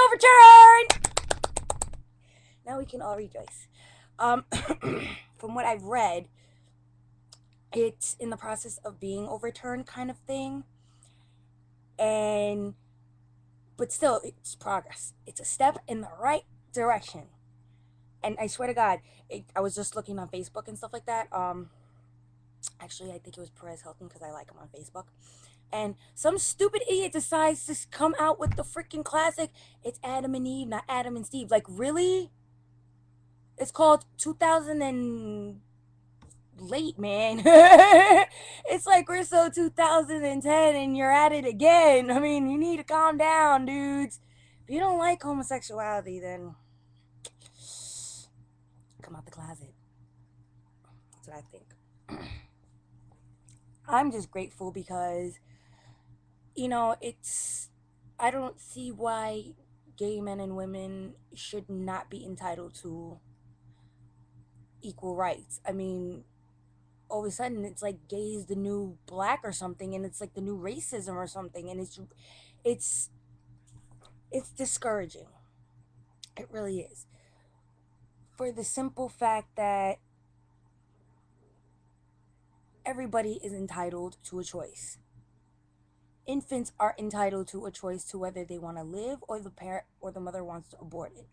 overturned. Now we can all rejoice. Um, from what I've read, it's in the process of being overturned, kind of thing. And but still, it's progress. It's a step in the right direction. And I swear to God, I was just looking on Facebook and stuff like that. Actually, I think it was Perez Hilton because I like him on Facebook. And some stupid idiot decides to come out with the freaking classic. It's Adam and Eve, not Adam and Steve. Like, really? It's called 2000 and late, man. It's like we're so 2010 and you're at it again. I mean, you need to calm down, dudes. If you don't like homosexuality, then come out the closet. That's what I think. I'm just grateful because, it's. I don't see why gay men and women should not be entitled to equal rights. I mean, all of a sudden it's like gay is the new black or something, and it's like the new racism or something, and it's it's discouraging. It really is. For the simple fact that everybody is entitled to a choice. Infants are entitled to a choice to whether they want to live or the parent or the mother wants to abort it.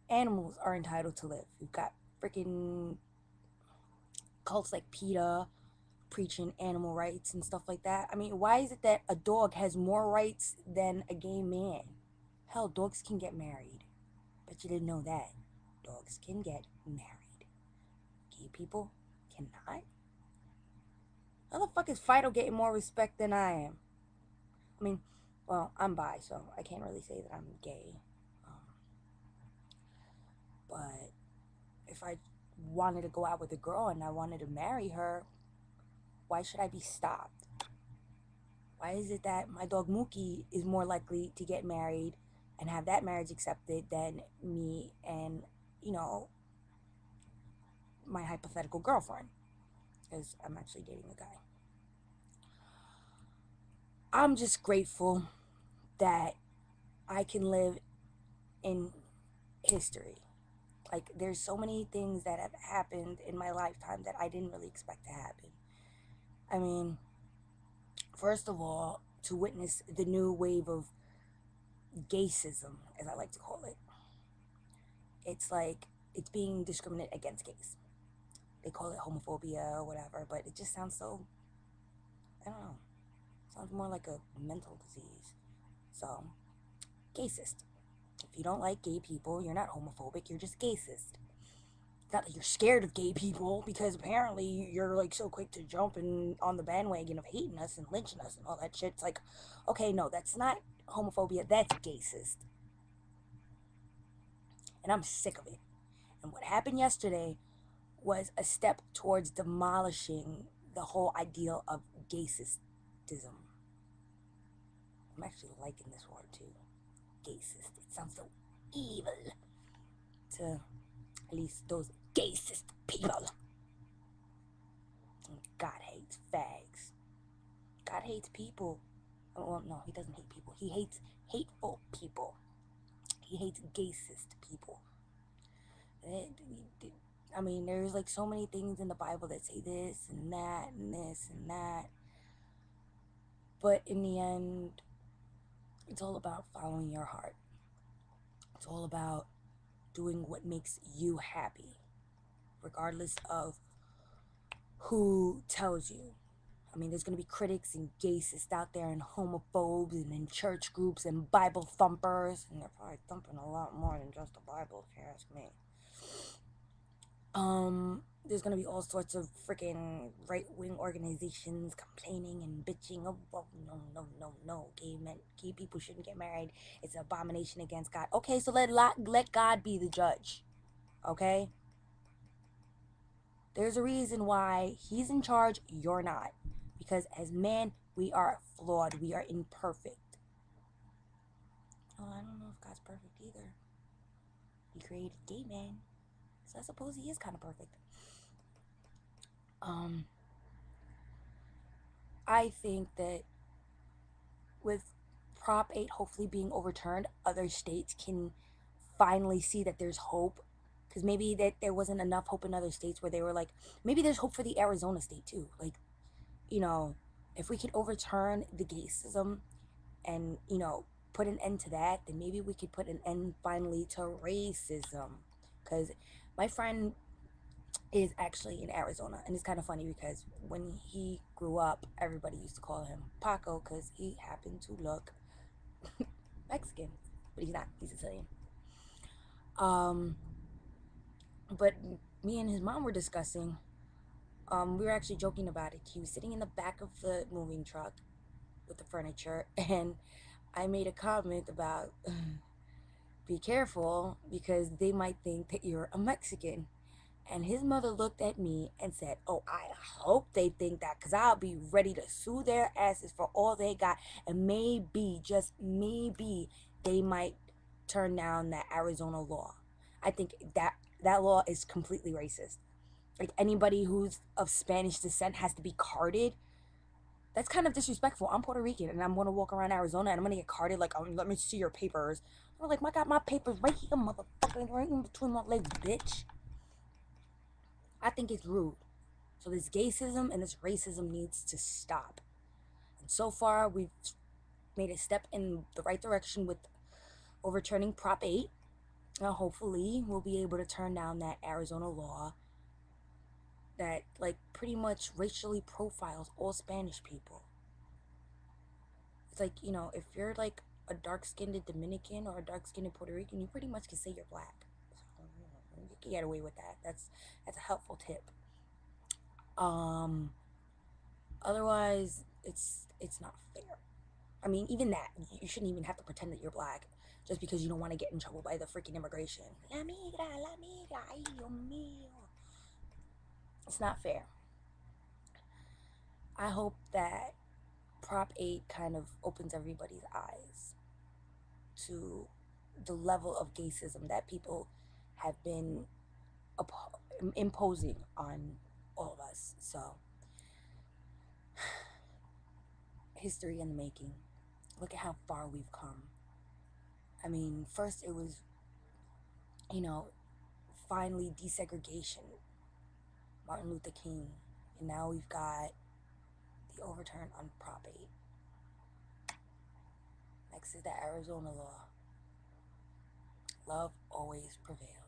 Animals are entitled to live. You've got freaking cults like PETA preaching animal rights and stuff like that. I mean, why is it that a dog has more rights than a gay man? Hell, dogs can get married. Bet you didn't know that. Dogs can get married. Gay people cannot. How the fuck is Fido getting more respect than I am? I mean, well, I'm bi, so I can't really say that I'm gay. Um, but if I wanted to go out with a girl and I wanted to marry her, why should I be stopped? Why is it that my dog Mookie is more likely to get married and have that marriage accepted than me and, you know, my hypothetical girlfriend? Because I'm actually dating a guy. I'm just grateful that I can live in history. Like, there's so many things that have happened in my lifetime that I didn't really expect to happen. I mean, first of all, to witness the new wave of gay-sism, as I like to call it. It's like it's being discriminated against gays. They call it homophobia or whatever, but it just sounds so, I don't know, sounds more like a mental disease. So, gay-sist. If you don't like gay people, you're not homophobic, you're just gay-sist. It's not that you're scared of gay people, because apparently you're like so quick to jump on the bandwagon of hating us and lynching us and all that shit. It's like, okay, no, that's not homophobia, that's gay-sist. And I'm sick of it. And what happened yesterday was a step towards demolishing the whole ideal of gay-sistism. I'm actually liking this word too. Gay-sist. It sounds so evil to at least those gay-sist people. God hates fags. God hates people. Oh, well, no, he doesn't hate people. He hates hateful people. He hates gay-sist people. I mean, there's like so many things in the Bible that say this and that and this and that. But in the end, it's all about following your heart. It's all about doing what makes you happy, regardless of who tells you. I mean, there's going to be critics and gaysists out there and homophobes and in church groups and Bible thumpers. And they're probably thumping a lot more than just the Bible, if you ask me. There's gonna be all sorts of freaking right-wing organizations complaining and bitching. Oh, no, no, no, no. Gay people shouldn't get married. It's an abomination against God. Okay, so let God be the judge. Okay? There's a reason why he's in charge, you're not. Because as men, we are flawed. We are imperfect. Oh, I don't know if God's perfect either. He created gay men. So I suppose he is kind of perfect. I think that with Prop 8 hopefully being overturned, other states can finally see that there's hope. Because maybe that there wasn't enough hope in other states where they were like, maybe there's hope for the Arizona state too. Like, you know, if we could overturn the gay-sism and, put an end to that, then maybe we could put an end finally to racism. Because my friend is actually in Arizona, and it's kind of funny because when he grew up, everybody used to call him Paco because he happened to look Mexican, but he's not. He's Sicilian. Um, but me and his mom were discussing. We were actually joking about it. He was sitting in the back of the moving truck with the furniture, and I made a comment about be careful because they might think that you're a Mexican. And his mother looked at me and said, "Oh, I hope they think that because I'll be ready to sue their asses for all they got. And maybe, just maybe, they might turn down that Arizona law." I think that law is completely racist. Like anybody who's of Spanish descent has to be carded. That's kind of disrespectful. I'm Puerto Rican and I'm gonna walk around Arizona and I'm gonna get carded like, let me see your papers. I'm like, I got my papers right here, motherfucker, right in between my legs, bitch. I think it's rude. So this gay-sism and this racism needs to stop. And so far, we've made a step in the right direction with overturning Prop 8. Now, hopefully, we'll be able to turn down that Arizona law that, like, pretty much racially profiles all Spanish people. It's like, if you're, like, a dark-skinned Dominican or a dark-skinned Puerto Rican, you pretty much can say you're black. So, you can get away with that. That's a helpful tip. Um, Otherwise, it's not fair. I mean, even that, you shouldn't even have to pretend that you're black just because you don't want to get in trouble by the freaking immigration. La migra, la migra, ay, Dios mío. It's not fair. I hope that Prop 8 kind of opens everybody's eyes to the level of gay-sism that people have been imposing on all of us. So, history in the making. Look at how far we've come. I mean, first it was, you know, finally desegregation, Martin Luther King, and now we've got the overturn on Prop 8. Next is the Arizona law. Love always prevails.